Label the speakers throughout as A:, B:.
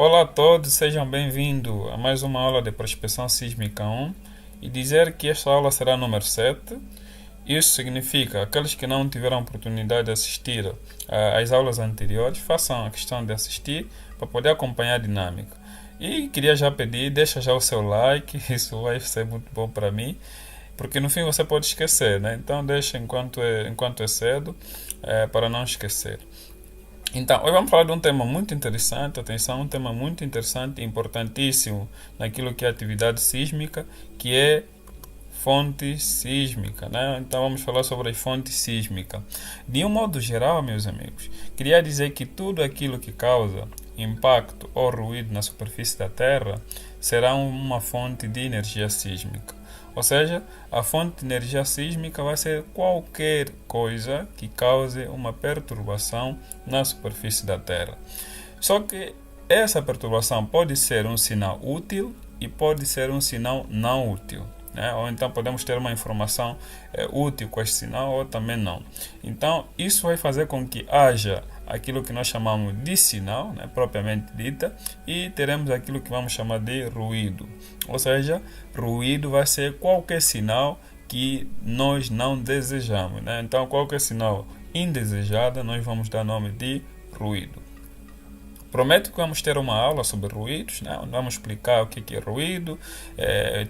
A: Olá a todos, sejam bem-vindos a mais uma aula de Prospecção Sísmica 1 e dizer que esta aula será número 7. Isso significa aqueles que não tiveram oportunidade de assistir às aulas anteriores, façam a questão de assistir para poder acompanhar a dinâmica. E queria já pedir, deixa já o seu like, isso vai ser muito bom para mim, porque no fim você pode esquecer, né? Então deixa enquanto é cedo, para não esquecer. Então, hoje vamos falar de um tema muito interessante, atenção, um tema muito interessante e importantíssimo naquilo que é atividade sísmica, que é fonte sísmica, né? Então vamos falar sobre a fonte sísmica. De um modo geral, meus amigos, queria dizer que tudo aquilo que causa impacto ou ruído na superfície da Terra será uma fonte de energia sísmica. Ou seja, a fonte de energia sísmica vai ser qualquer coisa que cause uma perturbação na superfície da Terra. Só que essa perturbação pode ser um sinal útil e pode ser um sinal não útil, né? Ou então podemos ter uma informação útil com esse sinal ou também não. Então, isso vai fazer com que haja aquilo que nós chamamos de sinal, né, propriamente dita, e teremos aquilo que vamos chamar de ruído. Ou seja, ruído vai ser qualquer sinal que nós não desejamos, né? Então, qualquer sinal indesejado, nós vamos dar nome de ruído. Prometo que vamos ter uma aula sobre ruídos, né? Vamos explicar o que é ruído,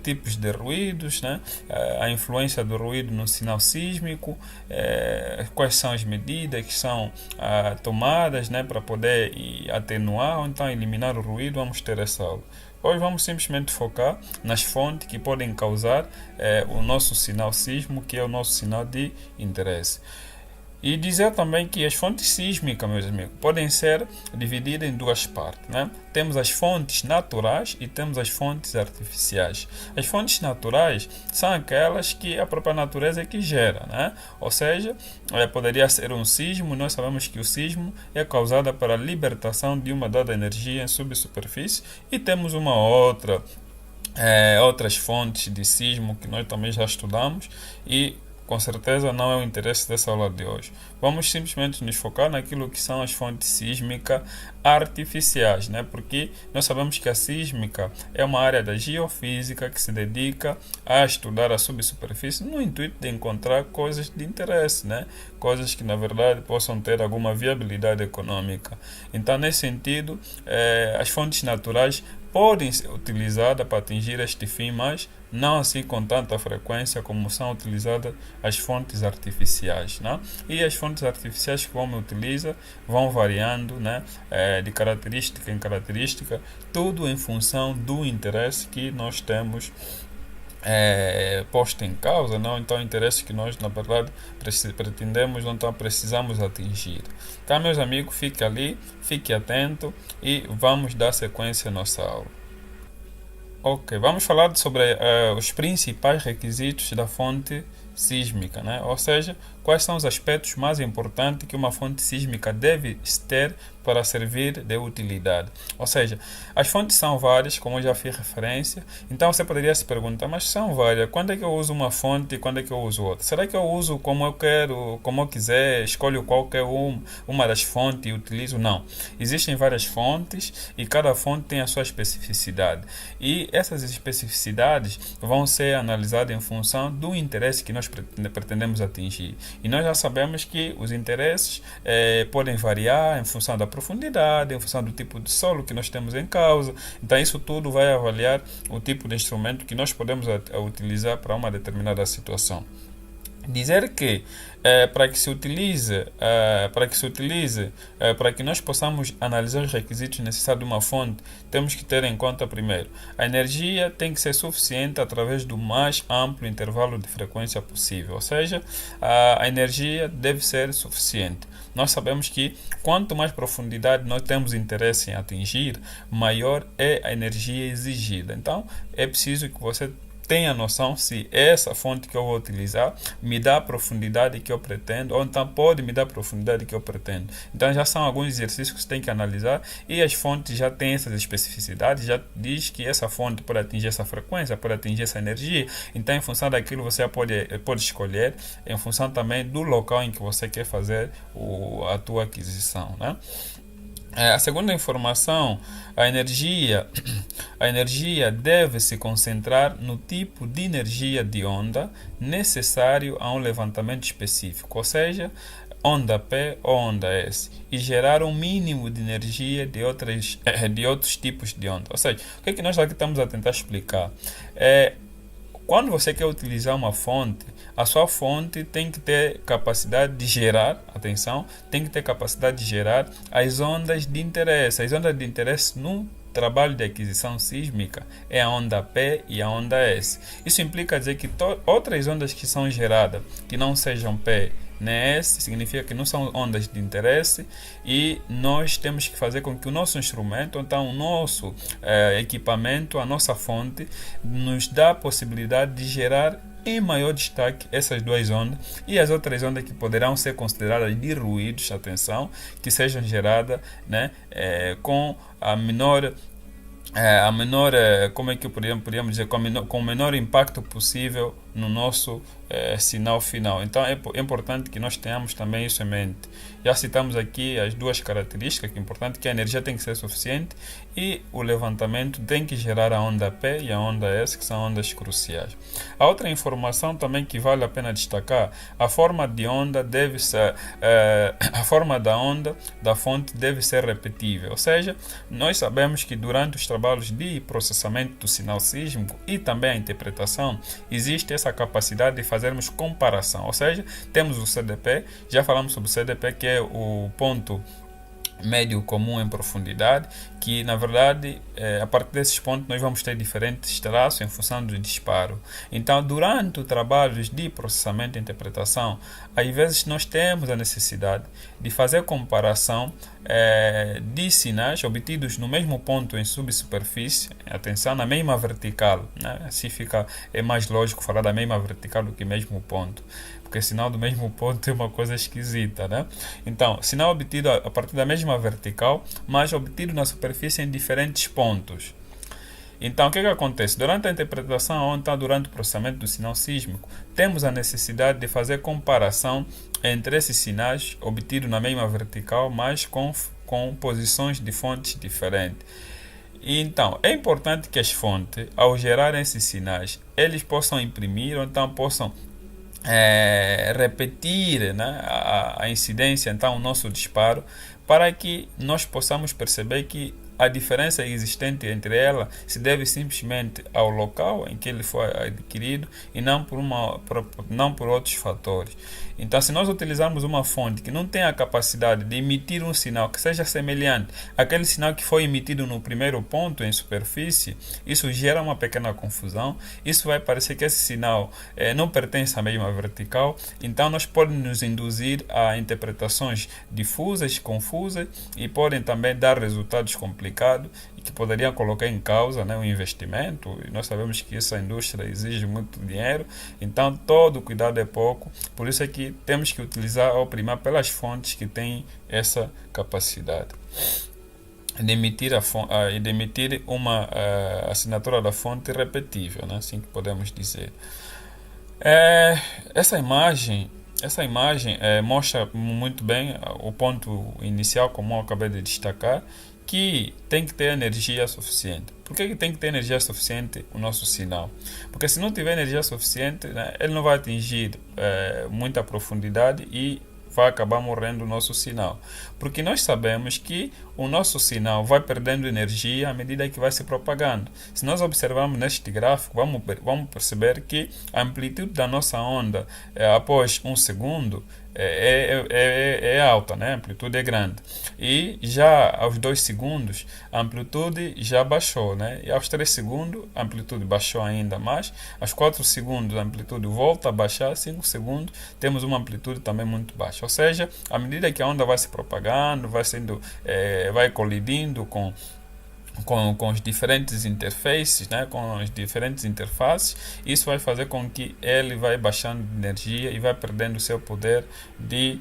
A: tipos de ruídos, né? A influência do ruído no sinal sísmico, quais são as medidas que são tomadas, né? Para poder atenuar ou então eliminar o ruído. Vamos ter essa aula. Hoje vamos simplesmente focar nas fontes que podem causar o nosso sinal sísmico, que é o nosso sinal de interesse. E dizer também que as fontes sísmicas, meus amigos, podem ser divididas em duas partes, né? Temos as fontes naturais e temos as fontes artificiais. As fontes naturais são aquelas que a própria natureza é que gera, né? Ou seja, poderia ser um sismo. Nós sabemos que o sismo é causado pela libertação de uma dada energia em subsuperfície, e temos outras fontes de sismo que nós também já estudamos e com certeza não é o interesse dessa aula de hoje. Vamos simplesmente nos focar naquilo que são as fontes sísmicas artificiais, né? Porque nós sabemos que a sísmica é uma área da geofísica que se dedica a estudar a subsuperfície no intuito de encontrar coisas de interesse, né? Coisas que na verdade possam ter alguma viabilidade econômica. Então, nesse sentido, as fontes naturais podem ser utilizadas para atingir este fim, mas não assim com tanta frequência como são utilizadas as fontes artificiais, né? E as fontes artificiais que o homem utiliza vão variando, né? De característica em característica, tudo em função do interesse que nós temos posto em causa, não? Então, interesse que nós, na verdade, pretendemos, ou então precisamos atingir. Então, meus amigos, fique ali, fique atento e vamos dar sequência à nossa aula. Ok, vamos falar sobre os principais requisitos da fonte sísmica, né? Ou seja, quais são os aspectos mais importantes que uma fonte sísmica deve ter para servir de utilidade. Ou seja, as fontes são várias, como eu já fiz referência. Então você poderia se perguntar, mas são várias, quando é que eu uso uma fonte e quando é que eu uso outra? Será que eu uso como eu quero, como eu quiser, escolho qualquer uma das fontes e utilizo? Não. Existem várias fontes e cada fonte tem a sua especificidade. E essas especificidades vão ser analisadas em função do interesse que nós pretendemos atingir. E nós já sabemos que os interesses podem variar em função da profundidade, em função do tipo de solo que nós temos em causa. Então isso tudo vai avaliar o tipo de instrumento que nós podemos utilizar para uma determinada situação. Dizer que para que nós possamos analisar os requisitos necessários de uma fonte, temos que ter em conta primeiro, a energia tem que ser suficiente através do mais amplo intervalo de frequência possível, ou seja, a energia deve ser suficiente. Nós sabemos que quanto mais profundidade nós temos interesse em atingir, maior é a energia exigida. Então, é preciso que você tenha noção se essa fonte que eu vou utilizar me dá a profundidade que eu pretendo, ou então pode me dar a profundidade que eu pretendo. Então já são alguns exercícios que você tem que analisar, e as fontes já têm essas especificidades, já diz que essa fonte pode atingir essa frequência, pode atingir essa energia. Então, em função daquilo, você pode escolher, em função também do local em que você quer fazer a tua aquisição, né? A segunda informação, a energia, a energia deve se concentrar no tipo de energia de onda necessário a um levantamento específico, ou seja, onda P ou onda S, e gerar um mínimo de energia de outros tipos de onda. Ou seja, o que é que nós aqui estamos a tentar explicar? Quando você quer utilizar uma fonte, a sua fonte tem que ter capacidade de gerar, atenção, tem que ter capacidade de gerar as ondas de interesse. As ondas de interesse no trabalho de aquisição sísmica é a onda P e a onda S. Isso implica dizer que outras ondas que são geradas, que não sejam P nem S, significa que não são ondas de interesse, e nós temos que fazer com que o nosso instrumento, então o nosso equipamento, a nossa fonte, nos dá a possibilidade de gerar em maior destaque essas duas ondas e as outras ondas que poderão ser consideradas de ruídos, atenção, que sejam geradas, né, com como é que podríamos dizer, com o menor impacto possível no nosso sinal final. Então é importante que nós tenhamos também isso em mente. Já citamos aqui as duas características, que é importante, que a energia tem que ser suficiente e o levantamento tem que gerar a onda P e a onda S, que são ondas cruciais. A outra informação também que vale a pena destacar, a forma de onda deve ser, a forma da onda da fonte deve ser repetível, ou seja, nós sabemos que durante os trabalhos de processamento do sinal sísmico e também a interpretação, existe essa capacidade de fazermos comparação, ou seja, temos o CDP, já falamos sobre o CDP, que é o ponto médio comum em profundidade, que na verdade a partir desses pontos nós vamos ter diferentes traços em função do disparo. Então, durante o trabalho de processamento e interpretação, às vezes nós temos a necessidade de fazer comparação de sinais obtidos no mesmo ponto em subsuperfície, atenção, na mesma vertical, né? Assim é mais lógico falar da mesma vertical do que mesmo ponto, porque sinal do mesmo ponto é uma coisa esquisita, né? Então, sinal obtido a partir da mesma vertical, mas obtido na superfície em diferentes pontos. Então, o que acontece? Durante a interpretação, ou então durante o processamento do sinal sísmico, temos a necessidade de fazer comparação entre esses sinais obtidos na mesma vertical, mas com posições de fontes diferentes. Então, é importante que as fontes, ao gerarem esses sinais, eles possam imprimir ou então possam repetir, né, a incidência, então o nosso disparo, para que nós possamos perceber que a diferença existente entre ela se deve simplesmente ao local em que ele foi adquirido e não por outros fatores. Então, se nós utilizarmos uma fonte que não tem a capacidade de emitir um sinal que seja semelhante àquele sinal que foi emitido no primeiro ponto em superfície, isso gera uma pequena confusão. Isso vai parecer que esse sinal não pertence à mesma vertical. Então, nós podemos nos induzir a interpretações difusas, confusas, e podem também dar resultados complicados e que poderiam colocar em causa, né, o investimento. E nós sabemos que essa indústria exige muito dinheiro, então todo cuidado é pouco. Por isso é que temos que utilizar ou primar pelas fontes que têm essa capacidade de emitir, de emitir uma assinatura da fonte repetível, né, assim que podemos dizer. Essa imagem mostra muito bem o ponto inicial, como eu acabei de destacar, que tem que ter energia suficiente. Por que tem que ter energia suficiente o nosso sinal? Porque se não tiver energia suficiente, né, ele não vai atingir muita profundidade e vai acabar morrendo o nosso sinal. Porque nós sabemos que o nosso sinal vai perdendo energia à medida que vai se propagando. Se nós observarmos neste gráfico, vamos perceber que a amplitude da nossa onda após um segundo é alta, né? A amplitude é grande. E já aos 2 segundos, a amplitude já baixou, né? E aos 3 segundos, a amplitude baixou ainda mais. Aos 4 segundos, a amplitude volta a baixar. 5 segundos, temos uma amplitude também muito baixa. Ou seja, à medida que a onda vai se propagando, vai colidindo com os diferentes interfaces, né, com as diferentes interfaces, isso vai fazer com que ele vai baixando de energia e vai perdendo o seu poder de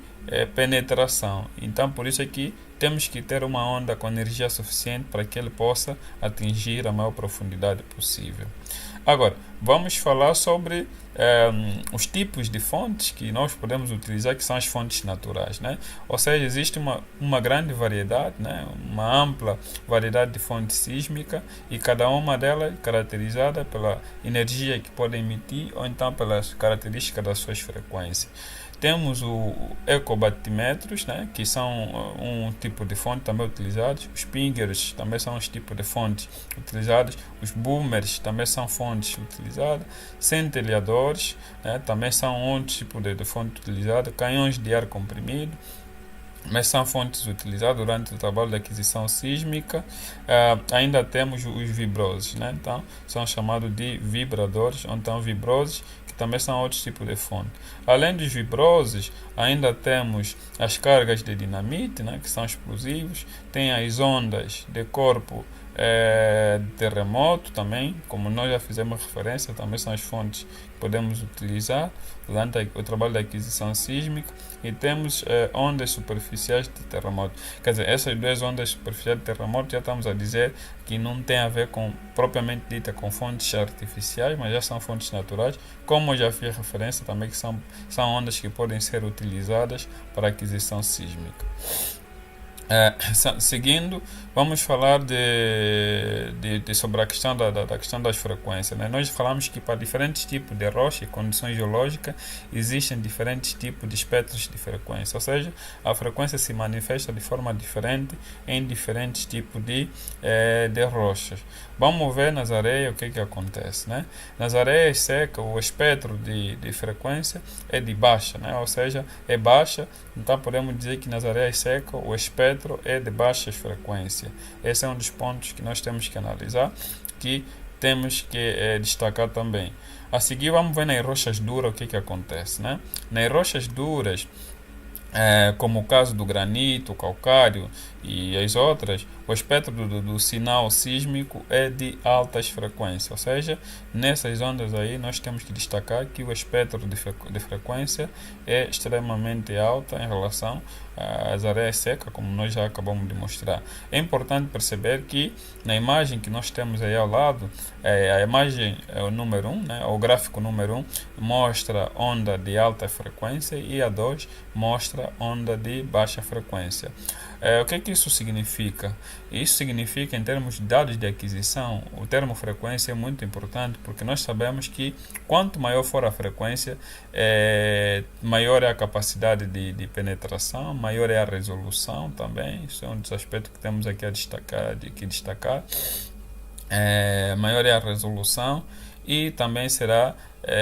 A: penetração. Então, por isso é que temos que ter uma onda com energia suficiente para que ele possa atingir a maior profundidade possível. Agora, vamos falar sobre os tipos de fontes que nós podemos utilizar, que são as fontes naturais, né? Ou seja, existe uma grande variedade, né? Uma ampla variedade de fontes sísmicas, e cada uma delas caracterizada pela energia que pode emitir ou então pelas características das suas frequências. Temos o ecobatimétros, né, que são um tipo de fonte também utilizado. Os pingers também são os tipos de fontes utilizados. Os boomers também são fontes utilizadas. Centelhadores, né, também são outro tipo de fonte utilizada. Canhões de ar comprimido, mas são fontes utilizadas durante o trabalho de aquisição sísmica. Ainda temos os vibrosos, né? Então, são chamados de vibradores, ou então vibrosos, que também são outros tipos de fonte. Além dos vibrosos, ainda temos as cargas de dinamite, né? Que são explosivos. Tem as ondas de corpo de terremoto também, como nós já fizemos referência, também são as fontes que podemos utilizar durante o trabalho de aquisição sísmica. E temos ondas superficiais de terremoto. Quer dizer, essas duas ondas superficiais de terremoto já estamos a dizer que não tem a ver com, propriamente dita, com fontes artificiais, mas já são fontes naturais, como eu já fiz referência também, que são ondas que podem ser utilizadas para aquisição sísmica. Seguindo, vamos falar sobre a questão da questão das frequências, né? Nós falamos que para diferentes tipos de rocha e condições geológicas existem diferentes tipos de espectros de frequência, ou seja, a frequência se manifesta de forma diferente em diferentes tipos de rochas. Vamos ver nas areias o que acontece, né? Nas areias secas, o espectro de frequência é de baixa, né? Ou seja, é baixa. Então podemos dizer que nas areias secas o espectro é de baixa frequência. Esse é um dos pontos que nós temos que analisar, que temos que destacar também. A seguir vamos ver nas rochas duras o que acontece, né? Nas rochas duras, como o caso do granito, o calcário e as outras, o espectro do sinal sísmico é de altas frequências, ou seja, nessas ondas aí nós temos que destacar que o espectro de frequência é extremamente alto em relação às areias secas, como nós já acabamos de mostrar. É importante perceber que na imagem que nós temos aí ao lado, a imagem o número 1, né, o gráfico número 1 mostra onda de alta frequência e a 2 mostra onda de baixa frequência. O que isso significa? Isso significa, em termos de dados de aquisição, o termo frequência é muito importante, porque nós sabemos que quanto maior for a frequência, maior é a capacidade de penetração, maior é a resolução também. Isso é um dos aspectos que temos aqui a destacar. Maior é a resolução e também será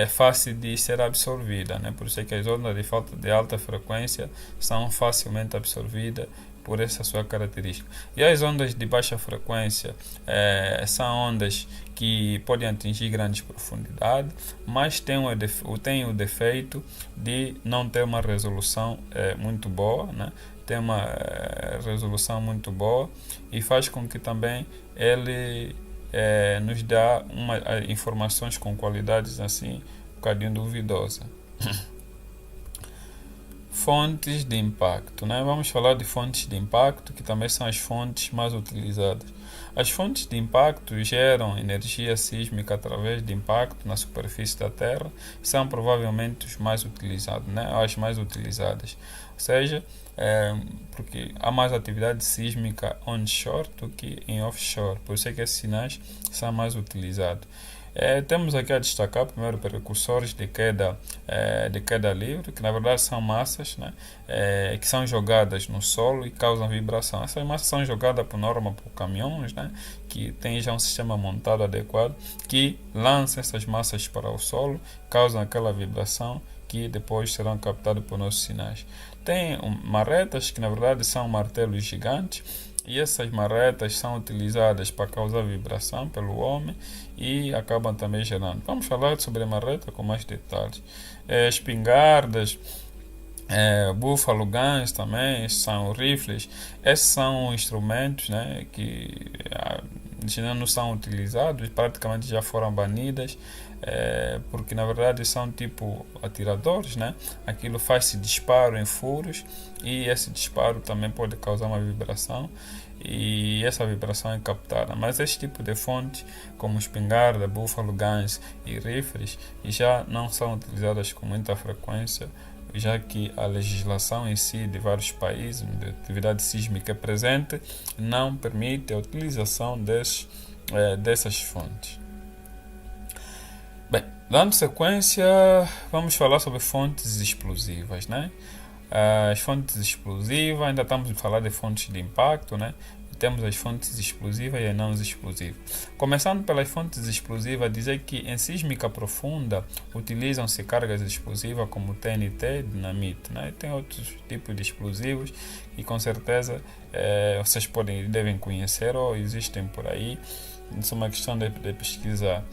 A: fácil de ser absorvida, né? Por isso é que as ondas de alta frequência são facilmente absorvidas por essa sua característica. E as ondas de baixa frequência são ondas que podem atingir grandes profundidades, mas tem o defeito de não ter uma resolução muito boa, né? Tem uma resolução muito boa e faz com que também ele nos dá informações com qualidades assim um bocadinho duvidosa. Fontes de impacto, né? Vamos falar de fontes de impacto, que também são as fontes mais utilizadas. As fontes de impacto geram energia sísmica através de impacto na superfície da Terra, são provavelmente os mais utilizados, né? As mais utilizadas. Ou seja, porque há mais atividade sísmica onshore do que em offshore, por isso é que esses sinais são mais utilizados. Temos aqui a destacar primeiro precursores de queda livre, que na verdade são massas, né, que são jogadas no solo e causam vibração. Essas massas são jogadas por norma por caminhões, né, que tem já um sistema montado adequado, que lança essas massas para o solo, causam aquela vibração que depois serão captadas por nossos sinais. Tem marretas, que na verdade são martelos gigantes, e essas marretas são utilizadas para causar vibração pelo homem e acabam também gerando. Vamos falar sobre a marreta com mais detalhes. Espingardas, búfalo guns também, são rifles. Esses são instrumentos, né, que não são utilizados, praticamente já foram banidas, porque na verdade são tipo atiradores, né? Aquilo faz-se disparo em furos e esse disparo também pode causar uma vibração e essa vibração é captada. Mas esse tipo de fontes, como espingarda, búfalo, guns e rifles, já não são utilizadas com muita frequência, já que a legislação em si de vários países onde a atividade sísmica é presente não permite a utilização dessas fontes. Bem, dando sequência, vamos falar sobre fontes explosivas, né? As fontes explosivas, ainda estamos a falar de fontes de impacto, né? Temos as fontes explosivas e as não explosivas. Começando pelas fontes explosivas, dizer que em sísmica profunda utilizam-se cargas explosivas como TNT, dinamite, né? Tem outros tipos de explosivos que com certeza vocês devem conhecer ou existem por aí. Isso é uma questão de pesquisar.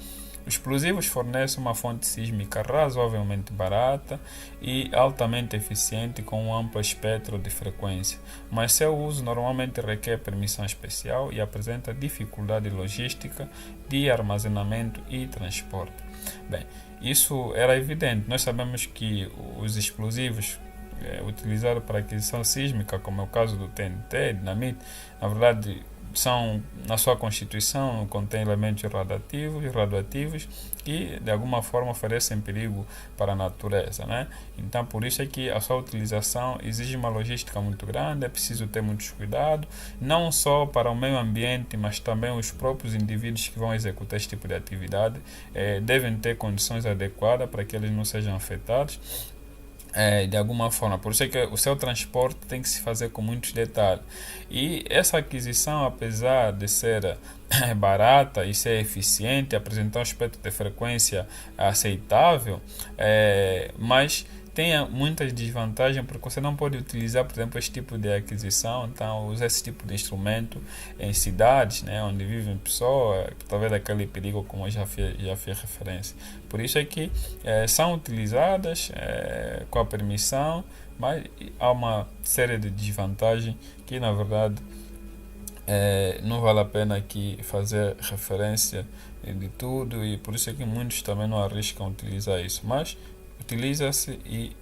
A: Os explosivos fornecem uma fonte sísmica razoavelmente barata e altamente eficiente com um amplo espectro de frequência, mas seu uso normalmente requer permissão especial e apresenta dificuldade logística de armazenamento e transporte. Bem, isso era evidente. Nós sabemos que os explosivos utilizados para aquisição sísmica, como é o caso do TNT, dinamite, na verdade são, na sua constituição, contém elementos radioativos que de alguma forma oferecem perigo para a natureza, né? Então por isso é que a sua utilização exige uma logística muito grande, é preciso ter muitos cuidados, não só para o meio ambiente, mas também os próprios indivíduos que vão executar este tipo de atividade devem ter condições adequadas para que eles não sejam afetados de alguma forma. Por isso é que o seu transporte tem que se fazer com muitos detalhes. E essa aquisição, apesar de ser barata e ser eficiente, apresentar um espectro de frequência aceitável, mas tem muitas desvantagens, porque você não pode utilizar, por exemplo, esse tipo de aquisição, então usar esse tipo de instrumento em cidades, né, onde vivem pessoas, talvez aquele perigo como eu já fiz referência. Por isso é que são utilizadas com a permissão, mas há uma série de desvantagens que na verdade não vale a pena aqui fazer referência de tudo, e por isso é que muitos também não arriscam utilizar isso, mas utiliza-se e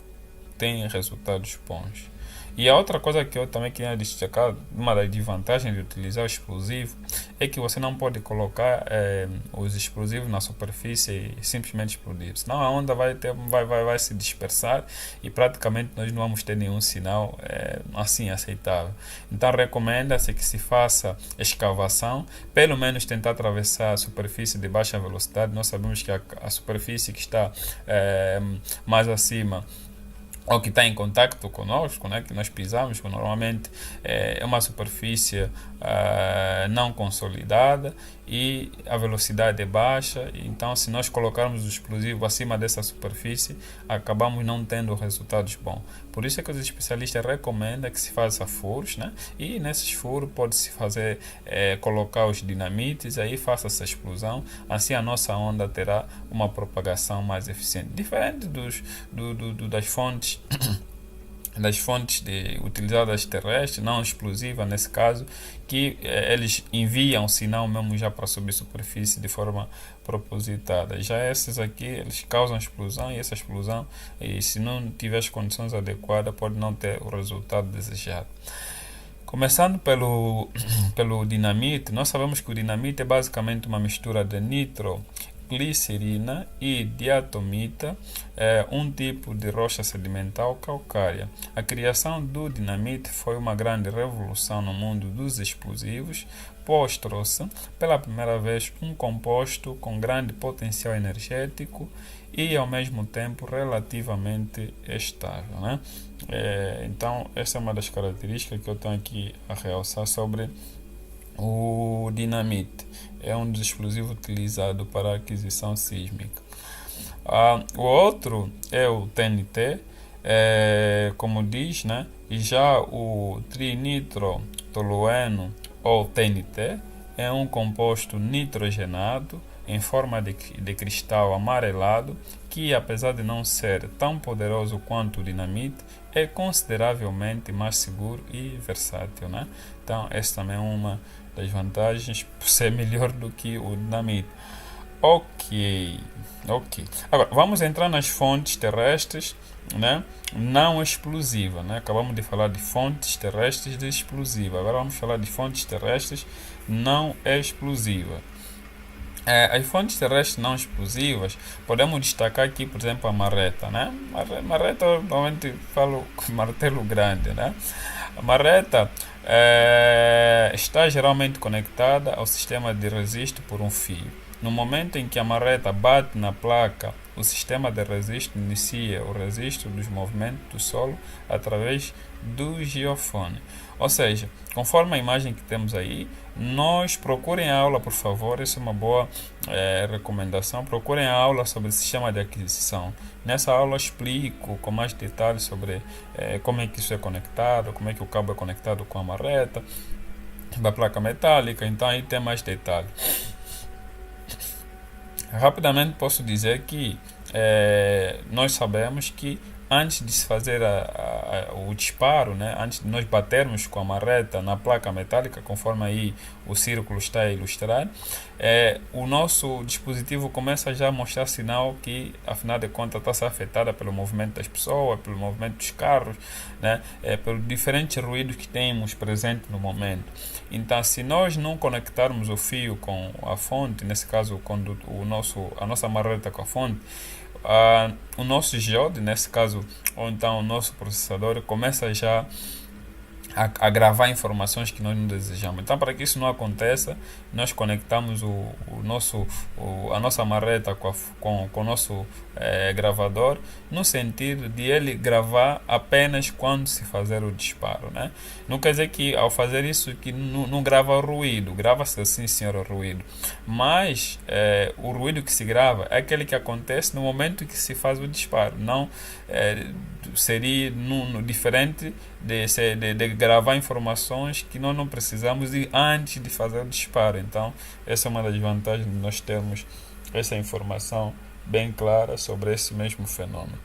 A: tem resultados bons. E a outra coisa que eu também queria destacar, uma das desvantagens de utilizar o explosivo, é que você não pode colocar os explosivos na superfície e simplesmente explodir. Senão a onda vai se dispersar e praticamente nós não vamos ter nenhum sinal assim aceitável. Então recomenda-se que se faça escavação, pelo menos tentar atravessar a superfície de baixa velocidade. Nós sabemos que a superfície que está mais acima, ou que está em contato conosco, né, que nós pisamos, que normalmente é uma superfície não consolidada e a velocidade é baixa. Então, se nós colocarmos o explosivo acima dessa superfície, acabamos não tendo resultados bons. Por isso é que os especialistas recomendam que se faça furos, né? E nesses furos pode-se fazer, colocar os dinamites, aí faça essa explosão, assim a nossa onda terá uma propagação mais eficiente. Diferente das fontes utilizadas terrestres, não explosivas nesse caso, que eles enviam sinal mesmo já para subir a superfície de forma propositada. Já essas aqui, eles causam explosão, e essa explosão, e se não tiver as condições adequadas, pode não ter o resultado desejado. Começando pelo dinamite, nós sabemos que o dinamite é basicamente uma mistura de nitroglicerina e diatomita, um tipo de rocha sedimentar calcária. A criação do dinamite foi uma grande revolução no mundo dos explosivos, pois trouxe pela primeira vez um composto com grande potencial energético e ao mesmo tempo relativamente estável, né? Então essa é uma das características que eu tenho aqui a realçar sobre o dinamite. É um dos explosivos utilizados para a aquisição sísmica. O outro é o TNT, como diz, né? E já o trinitrotolueno, ou TNT, é um composto nitrogenado em forma de cristal amarelado que, apesar de não ser tão poderoso quanto o dinamite, é consideravelmente mais seguro e versátil, né? Então essa também é uma das vantagens por ser melhor do que o dinamite. Ok. Agora, vamos entrar nas fontes terrestres, né? Não explosiva, né? Acabamos de falar de fontes terrestres de explosiva. Agora vamos falar de fontes terrestres não explosivas. As fontes terrestres não explosivas, podemos destacar aqui, por exemplo, a marreta, né? Marreta, normalmente falo com martelo grande, né? A marreta está geralmente conectada ao sistema de registro por um fio. No momento em que a marreta bate na placa, o sistema de registro inicia o registro dos movimentos do solo através do geofone. Ou seja, conforme a imagem que temos aí, nós procurem a aula, por favor, essa é uma boa recomendação, procurem a aula sobre o sistema de aquisição. Nessa aula eu explico com mais detalhes sobre como é que isso é conectado, como é que o cabo é conectado com a marreta, da placa metálica, então aí tem mais detalhes. Rapidamente posso dizer que nós sabemos que antes de se fazer o disparo, né, antes de nós batermos com a marreta na placa metálica, conforme aí o círculo está a ilustrar, o nosso dispositivo começa já a mostrar sinal que, afinal de contas, está a ser afetada pelo movimento das pessoas, pelo movimento dos carros, né, pelos diferentes ruídos que temos presente no momento. Então, se nós não conectarmos o fio com a fonte, nesse caso a nossa marreta com a fonte, o nosso geode, nesse caso, ou então o nosso processador, começa já a gravar informações que nós não desejamos. Então, para que isso não aconteça, nós conectamos a nossa marreta com o nosso gravador, no sentido de ele gravar apenas quando se fazer o disparo, né? Não quer dizer que ao fazer isso que não grava o ruído, grava-se sim, senhor, o ruído, mas o ruído que se grava é aquele que acontece no momento que se faz o disparo, não seria diferente de gravar informações que nós não precisamos de antes de fazer o disparo. Então, essa é uma das vantagens de nós termos essa informação bem clara sobre esse mesmo fenômeno.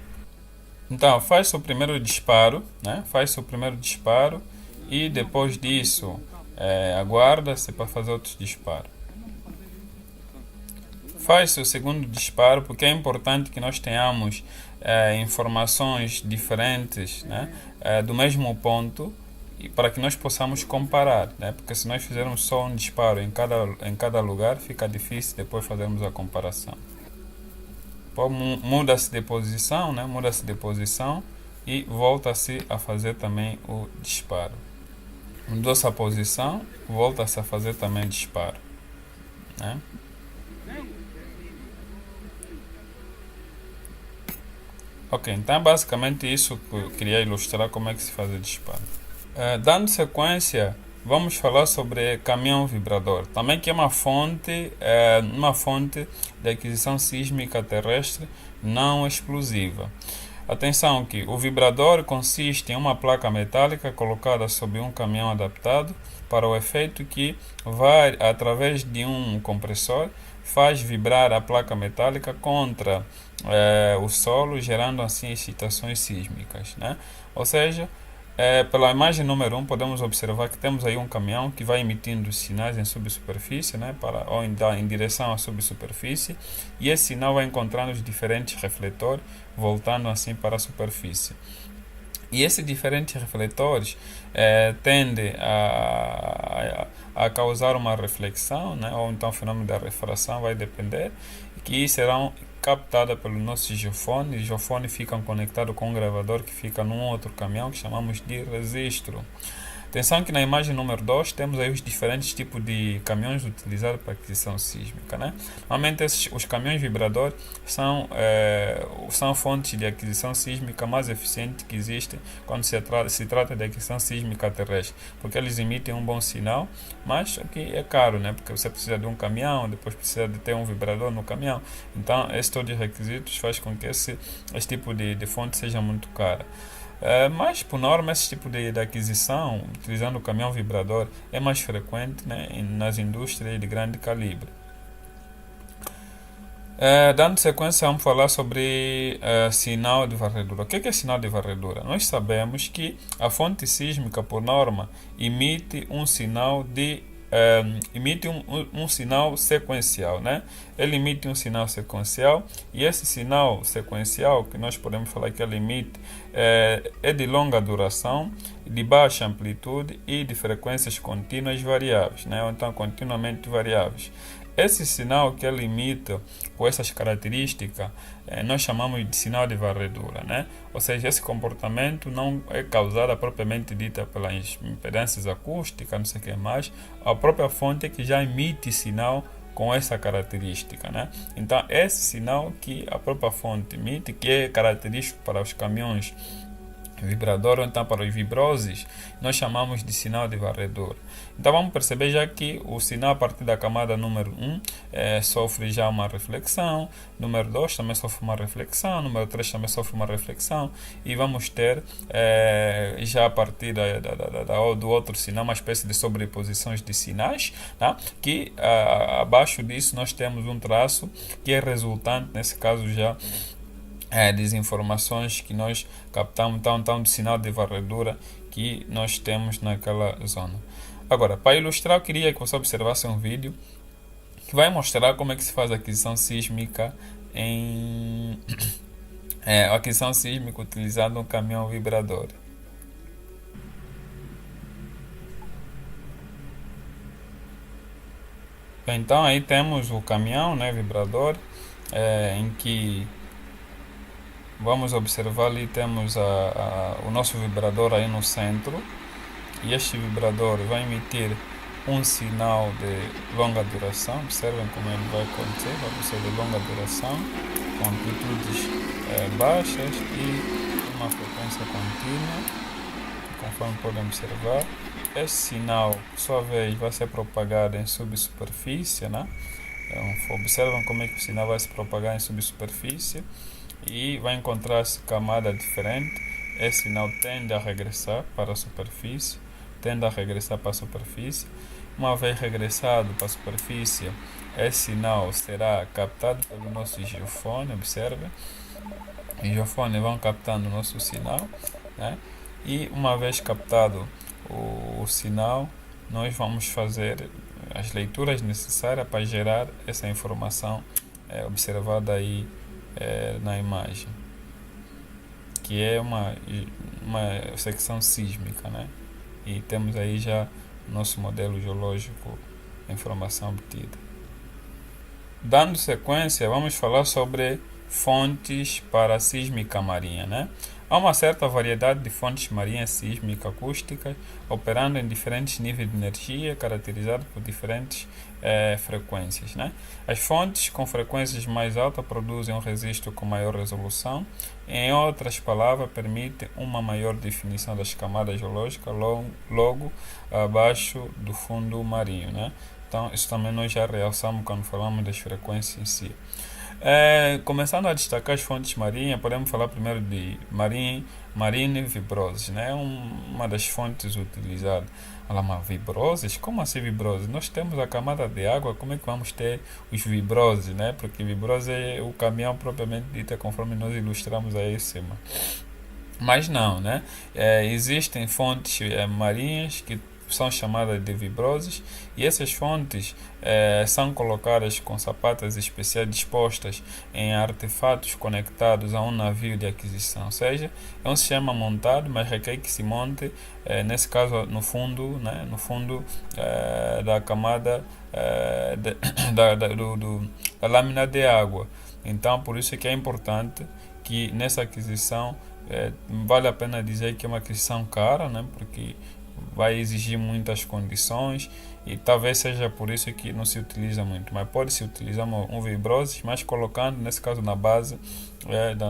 A: Então, faz o primeiro disparo, né? Faz o primeiro disparo e depois disso aguarda-se para fazer outros disparos. Faz o segundo disparo, porque é importante que nós tenhamos informações diferentes, né, do mesmo ponto, e para que nós possamos comparar, né, porque se nós fizermos só um disparo em cada lugar, fica difícil depois fazermos a comparação. Muda-se de posição, né, muda-se de posição e volta-se a fazer também o disparo. Mudou-se a posição, volta-se a fazer também o disparo, né? Ok, então basicamente isso que eu queria ilustrar como é que se faz o disparo. Dando sequência, vamos falar sobre caminhão vibrador, também que é uma fonte de aquisição sísmica terrestre não explosiva. Atenção que o vibrador consiste em uma placa metálica colocada sobre um caminhão adaptado para o efeito que vai através de um compressor, faz vibrar a placa metálica contra o solo, gerando assim excitações sísmicas, né? Ou seja, pela imagem número 1 podemos observar que temos aí um caminhão que vai emitindo sinais em subsuperfície, né, ou em direção à subsuperfície, e esse sinal vai encontrando os diferentes refletores, voltando assim para a superfície. E esses diferentes refletores tendem a causar uma reflexão, né, ou então o fenômeno da refração vai depender, que serão captadas pelo nosso geofone. Os geofones ficam conectados com um gravador que fica num outro caminhão que chamamos de registro. Atenção que na imagem número 2 temos aí os diferentes tipos de caminhões utilizados para aquisição sísmica, né? Normalmente os caminhões vibradores são fontes de aquisição sísmica mais eficientes que existem quando se trata de aquisição sísmica terrestre, porque eles emitem um bom sinal, mas aqui é caro, né? Porque você precisa de um caminhão, depois precisa de ter um vibrador no caminhão, então esse todo de requisitos faz com que esse tipo de fonte seja muito cara. Mas, por norma, esse tipo de aquisição, utilizando o caminhão vibrador, é mais frequente, né, nas indústrias de grande calibre. Dando sequência, vamos falar sobre sinal de varredura. O que é sinal de varredura? Nós sabemos que a fonte sísmica, por norma, emite um sinal de emite um sinal sequencial, né? Ele emite um sinal sequencial e esse sinal sequencial que nós podemos falar que ele emite é de longa duração, de baixa amplitude e de frequências contínuas variáveis, né? Ou então continuamente variáveis. Esse sinal que ele imita com essas características, nós chamamos de sinal de varredura, né? Ou seja, esse comportamento não é causado propriamente dita pelas impedâncias acústicas, não sei o que mais, a própria fonte é que já emite sinal com essa característica, né? Então, esse sinal que a própria fonte emite, que é característico para os caminhões vibrador, ou então para os vibroses, nós chamamos de sinal de varredura. Então vamos perceber já que o sinal a partir da camada número 1 sofre já uma reflexão, número 2 também sofre uma reflexão, número 3 também sofre uma reflexão, e vamos ter já a partir do outro sinal uma espécie de sobreposições de sinais, tá? Que abaixo disso nós temos um traço que é resultante, nesse caso já desinformações que nós captamos, então do sinal de varredura que nós temos naquela zona. Agora, para ilustrar, eu queria que você observasse um vídeo que vai mostrar como é que se faz a aquisição sísmica aquisição sísmica utilizando um caminhão vibrador. Então aí temos o caminhão, né, vibrador, em que vamos observar ali, temos o nosso vibrador aí no centro, e este vibrador vai emitir um sinal de longa duração. Observem como ele vai acontecer, vai ser de longa duração, com amplitudes baixas e uma frequência contínua, conforme podem observar. Este sinal, por sua vez, vai ser propagado em subsuperfície, né? Então, observam como é que o sinal vai se propagar em subsuperfície e vai encontrar-se camada diferente. Esse sinal tende a regressar para a superfície, Uma vez regressado para a superfície, esse sinal será captado pelo nosso geofone. Observe, os geofones vão captando o nosso sinal, né? E uma vez captado o sinal, nós vamos fazer as leituras necessárias para gerar essa informação observada aí na imagem, que é uma secção sísmica, né? E temos aí já nosso modelo geológico, a informação obtida. Dando sequência, vamos falar sobre fontes para a sísmica marinha, né? Há uma certa variedade de fontes marinhas sísmicas acústicas operando em diferentes níveis de energia, caracterizados por diferentes frequências, né? As fontes com frequências mais altas produzem um registro com maior resolução. Em outras palavras, permitem uma maior definição das camadas geológicas logo abaixo do fundo marinho, né? Então, isso também nós já realçamos quando falamos das frequências em si. Começando a destacar as fontes marinhas, podemos falar primeiro de marine vibroses, né? Uma das fontes utilizadas. Mas vibroses? Como assim vibroses? Nós temos a camada de água, como é que vamos ter os vibroses, né? Porque vibrose é o caminhão propriamente dito, conforme nós ilustramos aí em cima. Mas não, né? Existem fontes marinhas que são chamadas de vibroses, e essas fontes são colocadas com sapatas especiais dispostas em artefatos conectados a um navio de aquisição, ou seja, é um sistema montado, mas requer que se monte, nesse caso no fundo, né, da camada da lâmina de água. Então, por isso é que é importante que nessa aquisição vale a pena dizer que é uma aquisição cara, né, porque vai exigir muitas condições e talvez seja por isso que não se utiliza muito, mas pode se utilizar um vibrose, mas colocando nesse caso na base da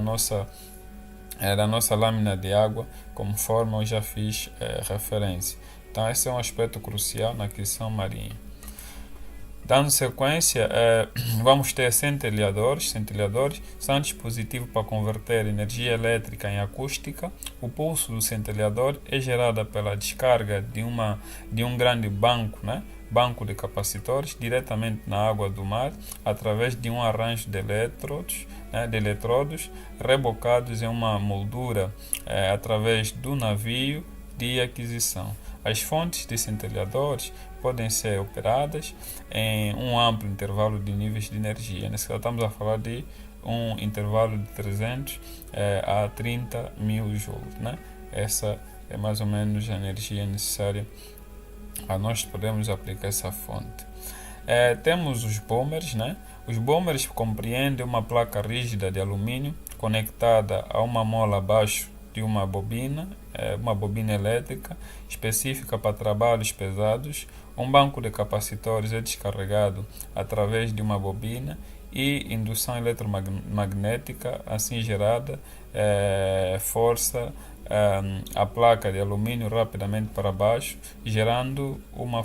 A: nossa lâmina de água, conforme eu já fiz referência. Então esse é um aspecto crucial na aquisição marinha. Dando sequência, vamos ter centelhadores. Centelhadores são dispositivos para converter energia elétrica em acústica. O pulso do centelhador é gerado pela descarga de um grande banco, né? Banco de capacitores, diretamente na água do mar, através de um arranjo de eletrodos, né? Rebocados em uma moldura através do navio de aquisição. As fontes de centelhadores podem ser operadas em um amplo intervalo de níveis de energia. Nesse caso, estamos a falar de um intervalo de 300 a 30 mil joules, né? Essa é mais ou menos a energia necessária a nós podemos aplicar essa fonte. Temos os boomers, né? Os boomers compreendem uma placa rígida de alumínio conectada a uma mola abaixo de uma bobina elétrica específica para trabalhos pesados. Um banco de capacitores é descarregado através de uma bobina e indução eletromagnética assim gerada força a placa de alumínio rapidamente para baixo, gerando uma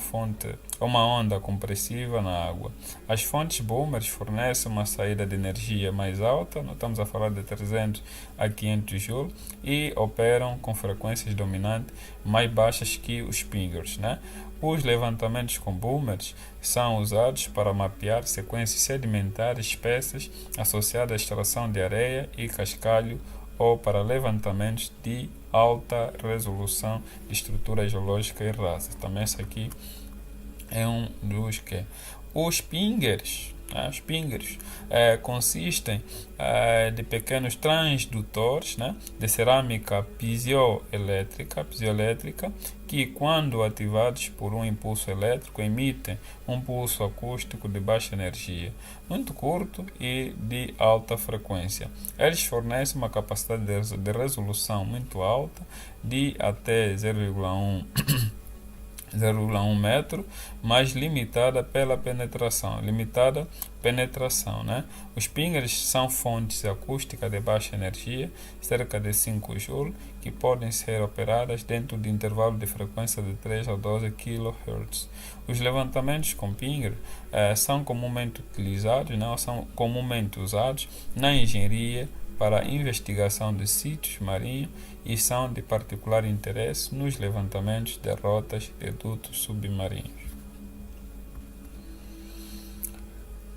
A: onda compressiva na água. As fontes boomers fornecem uma saída de energia mais alta, nós estamos a falar de 300 a 500 joules, e operam com frequências dominantes mais baixas que os pingers, né? Os levantamentos com boomers são usados para mapear sequências sedimentares espessas associadas à extração de areia e cascalho ou para levantamentos de alta resolução de estrutura geológica e rasas. Também esse aqui é um dos que os pingers. Os pingers consistem de pequenos transdutores, né, de cerâmica piezoelétrica, que, quando ativados por um impulso elétrico, emitem um pulso acústico de baixa energia, muito curto e de alta frequência. Eles fornecem uma capacidade de resolução muito alta, de até 0,1 metro, mas limitada penetração, né? Os pingers são fontes acústicas de baixa energia, cerca de 5 joules, que podem ser operadas dentro de intervalo de frequência de 3 a 12 kHz. Os levantamentos com pinger são comumente utilizados, né? São comumente usados na engenharia para investigação de sítios marinhos e são de particular interesse nos levantamentos de rotas de dutos submarinos.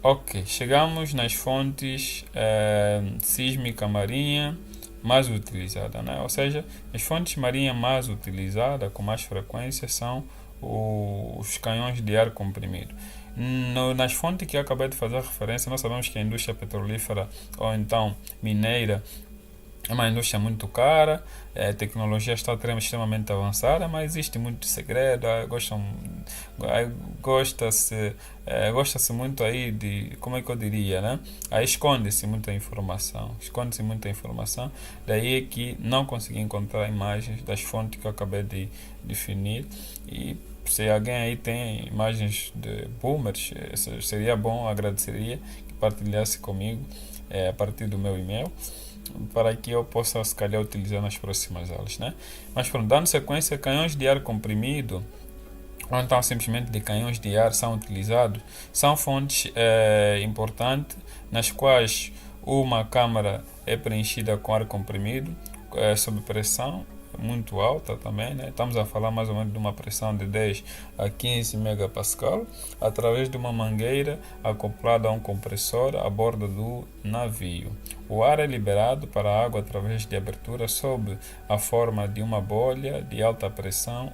A: Ok, chegamos nas fontes sísmica marinha mais utilizada, né? Ou seja, as fontes marinhas mais utilizadas com mais frequência são os canhões de ar comprimido. Nas fontes que eu acabei de fazer referência, nós sabemos que a indústria petrolífera ou então mineira é uma indústria muito cara, a tecnologia está extremamente avançada, mas existe muito segredo, gosta-se muito aí de, como é que eu diria, né? Aí esconde-se muita informação, daí é que não consegui encontrar imagens das fontes que eu acabei de definir. E se alguém aí tem imagens de boomers, seria bom, agradeceria que partilhasse comigo a partir do meu e-mail, para que eu possa, se calhar, utilizar nas próximas aulas, né? Mas pronto, dando sequência, canhões de ar comprimido, ou então simplesmente de canhões de ar são utilizados, são fontes importantes, nas quais uma câmara é preenchida com ar comprimido, sob pressão muito alta também, né? Estamos a falar mais ou menos de uma pressão de 10 a 15 megapascal, através de uma mangueira acoplada a um compressor a bordo do navio. O ar é liberado para a água através de abertura sob a forma de uma bolha de alta pressão,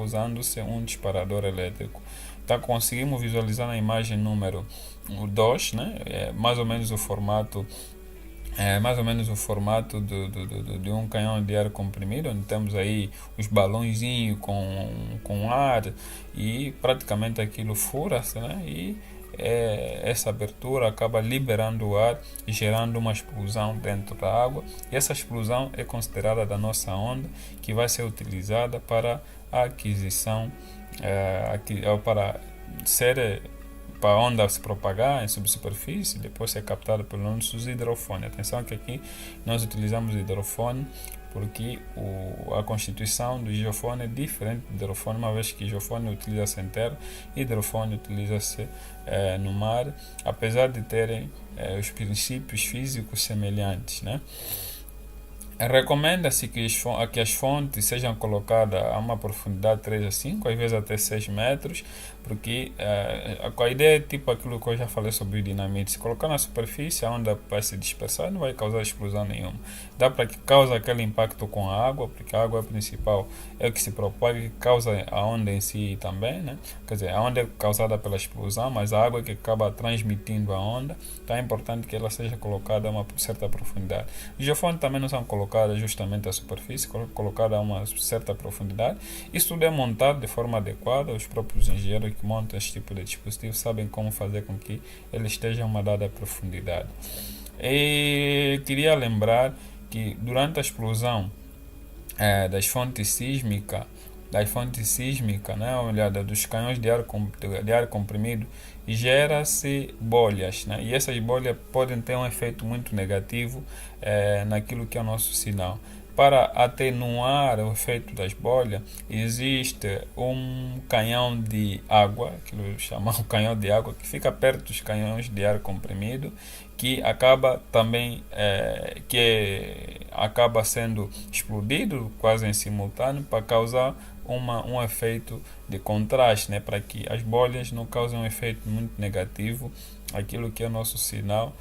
A: usando-se um disparador elétrico. Então conseguimos visualizar na imagem número 2, né? Mais ou menos o formato de um canhão de ar comprimido, onde temos aí os balãozinhos com ar e praticamente aquilo fura-se, né? E essa abertura acaba liberando o ar e gerando uma explosão dentro da água, e essa explosão é considerada da nossa onda, que vai ser utilizada para a aquisição, para a onda se propagar em subsuperfície, depois ser captada pelos nossos hidrofones. Atenção que aqui nós utilizamos o hidrofone porque a constituição do hidrofone é diferente do hidrofone, uma vez que o hidrofone utiliza-se em terra e o hidrofone utiliza-se no mar, apesar de terem os princípios físicos semelhantes, né? Recomenda-se que as fontes sejam colocadas a uma profundidade de 3 a 5, às vezes até 6 metros, porque a ideia é tipo aquilo que eu já falei sobre o dinamite. Se colocar na superfície, a onda vai se dispersar e não vai causar explosão nenhuma. Dá para que cause aquele impacto com a água, porque a água principal é o que se propaga, que causa a onda em si também, né? Quer dizer, a onda é causada pela explosão, mas a água é que acaba transmitindo a onda. Então é importante que ela seja colocada a uma certa profundidade. Os geofones também não são colocadas justamente à superfície, colocada a uma certa profundidade. Isso tudo é montado de forma adequada. Os próprios engenheiros que montam esse tipo de dispositivo sabem como fazer com que ele esteja a uma dada profundidade. E queria lembrar que durante a explosão das fontes sísmicas, né, olhada dos canhões de ar comprimido, gera-se bolhas, né, e essas bolhas podem ter um efeito muito negativo naquilo que é o nosso sinal. Para atenuar o efeito das bolhas, existe um canhão de água, que eles chamam de canhão de água, que fica perto dos canhões de ar comprimido, que acaba também acaba sendo explodido quase em simultâneo para causar um efeito de contraste, né, para que as bolhas não causem um efeito muito negativo aquilo que é o nosso sinal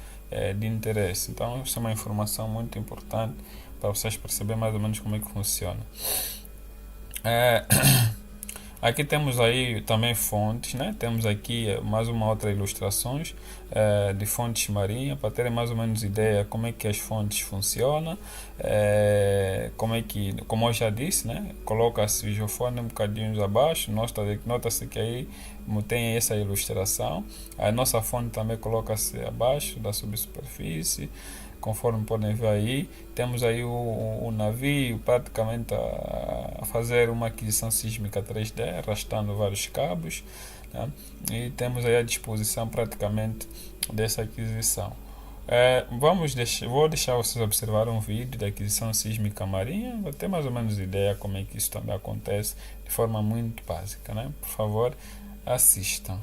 A: de interesse. Então, isso é uma informação muito importante para vocês perceberem mais ou menos como é que funciona. Aqui temos aí também fontes, né? Temos aqui mais uma outra ilustrações de fontes marinhas para terem mais ou menos ideia como é que as fontes funcionam, como eu já disse, né? Coloca-se o geofone um bocadinho abaixo, nota-se que aí tem essa ilustração. A nossa fonte também coloca-se abaixo da subsuperfície. Conforme podem ver aí, temos aí o navio praticamente a fazer uma aquisição sísmica 3D, arrastando vários cabos, né? E temos aí a disposição praticamente dessa aquisição. Vou deixar vocês observar um vídeo da aquisição sísmica marinha, para ter mais ou menos ideia como é que isso também acontece de forma muito básica, né? Por favor, assistam.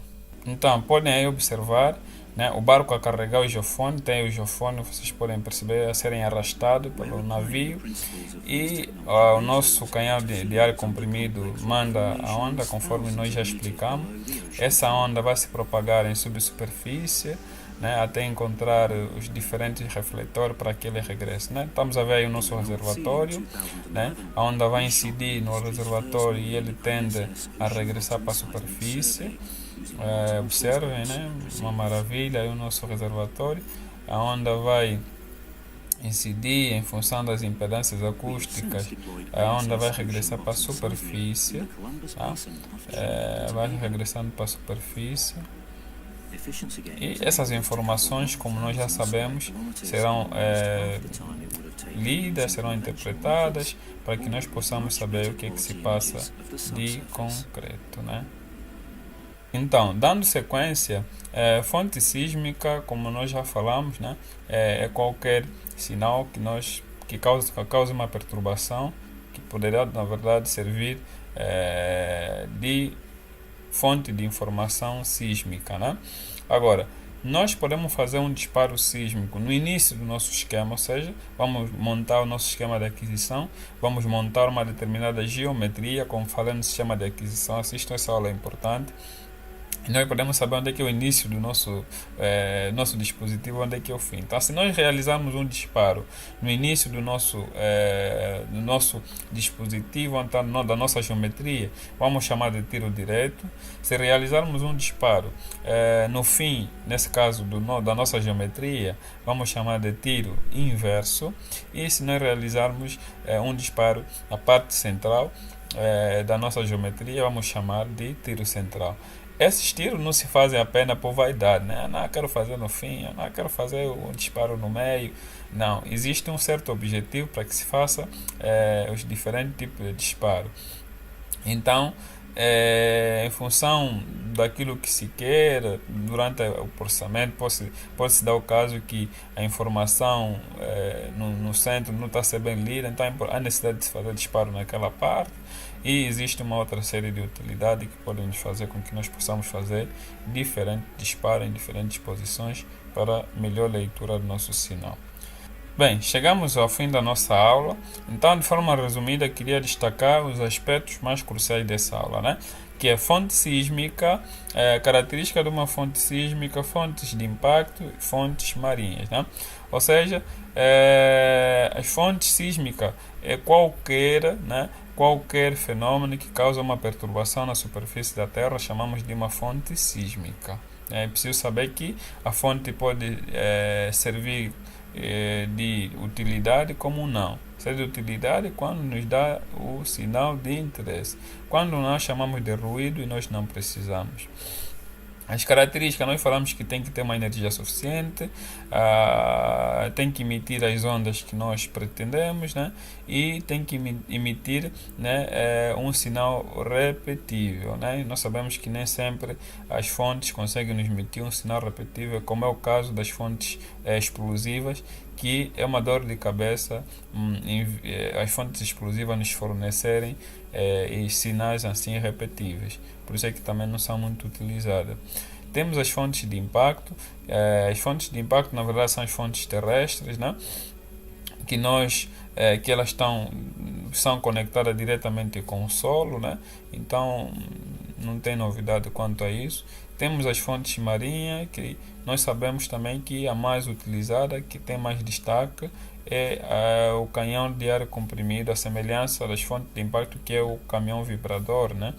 A: Então, podem aí observar, né, o barco a carregar o geofone, tem o geofone, vocês podem perceber, a serem arrastados pelo navio, e o nosso canhão de ar comprimido manda a onda, conforme nós já explicamos. Essa onda vai se propagar em subsuperfície, né, até encontrar os diferentes refletores para que ele regresse, né? Estamos a ver aí o nosso reservatório, né? A onda vai incidir no reservatório e ele tende a regressar para a superfície. Observem, né? Uma maravilha aí o nosso reservatório. A onda vai incidir em função das impedâncias acústicas, a onda vai regressar para a superfície, tá? Vai regressando para a superfície. E essas informações, como nós já sabemos, serão lidas, serão interpretadas para que nós possamos saber o que é que se passa de concreto, né? Então, dando sequência, fonte sísmica, como nós já falamos, né, é qualquer sinal que cause uma perturbação, que poderá, na verdade, servir de fonte de informação sísmica, né? Agora, nós podemos fazer um disparo sísmico no início do nosso esquema, ou seja, vamos montar o nosso esquema de aquisição, vamos montar uma determinada geometria, como falei no sistema de aquisição. Assistam, essa aula é importante. Nós podemos saber onde é que é o início do nosso dispositivo, onde é que é o fim. Então, se nós realizarmos um disparo no início do nosso dispositivo, da nossa geometria, vamos chamar de tiro direto. Se realizarmos um disparo no fim, nesse caso da nossa geometria, vamos chamar de tiro inverso. E se nós realizarmos um disparo na parte central da nossa geometria, vamos chamar de tiro central. Esses tiros não se fazem apenas por vaidade, né? Não, quero fazer no fim, não, quero fazer um disparo no meio. Não, existe um certo objetivo para que se faça os diferentes tipos de disparo. Então, em função daquilo que se quer, durante o processamento, pode-se dar o caso que a informação no centro não está a ser bem lida, então há necessidade de se fazer disparo naquela parte. E existe uma outra série de utilidades que podem nos fazer com que nós possamos fazer diferentes disparos em diferentes posições para melhor leitura do nosso sinal. Bem, chegamos ao fim da nossa aula, então de forma resumida queria destacar os aspectos mais cruciais dessa aula, né? Que é fonte sísmica, característica de uma fonte sísmica, fontes de impacto e fontes marinhas, né? Ou seja, as fontes sísmicas é qualquer, né? Qualquer fenômeno que causa uma perturbação na superfície da Terra chamamos de uma fonte sísmica. É preciso saber que a fonte pode servir de utilidade como não. Ser de utilidade quando nos dá o sinal de interesse. Quando nós chamamos de ruído e nós não precisamos. As características, nós falamos que tem que ter uma energia suficiente, tem que emitir as ondas que nós pretendemos, né? E tem que emitir, né, um sinal repetível. Né? Nós sabemos que nem sempre as fontes conseguem nos emitir um sinal repetível, como é o caso das fontes explosivas, que é uma dor de cabeça as fontes explosivas nos fornecerem sinais assim repetíveis. Por isso é que também não são muito utilizadas. Temos as fontes de impacto. As fontes de impacto, na verdade, são as fontes terrestres, né? Que elas são conectadas diretamente com o solo, né? Então não tem novidade quanto a isso. Temos as fontes marinhas, que nós sabemos também que a mais utilizada, que tem mais destaque, é o canhão de ar comprimido, a semelhança das fontes de impacto, que é o caminhão vibrador, né?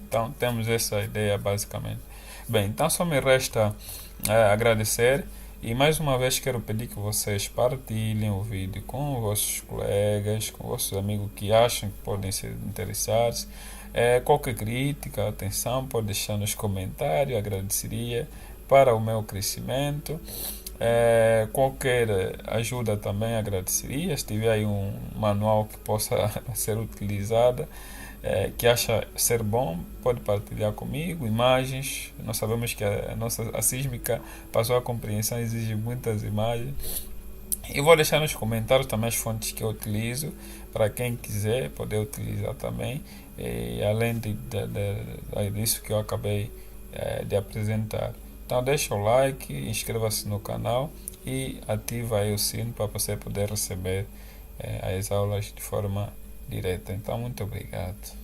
A: Então temos essa ideia basicamente. Bem, então só me resta agradecer e mais uma vez quero pedir que vocês partilhem o vídeo com vossos colegas, com vossos amigos que acham que podem ser interessados. Qualquer crítica, atenção, pode deixar nos comentários, agradeceria para o meu crescimento. Qualquer ajuda também agradeceria. Se tiver aí um manual que possa ser utilizado, que acha ser bom, pode partilhar comigo, imagens. Nós sabemos que a sísmica, para a sua compreensão, exige muitas imagens. E vou deixar nos comentários também as fontes que eu utilizo, para quem quiser poder utilizar também, além disso que eu acabei de apresentar. Então deixa o like, inscreva-se no canal e ativa aí o sino para você poder receber as aulas de forma direta. Então muito obrigado.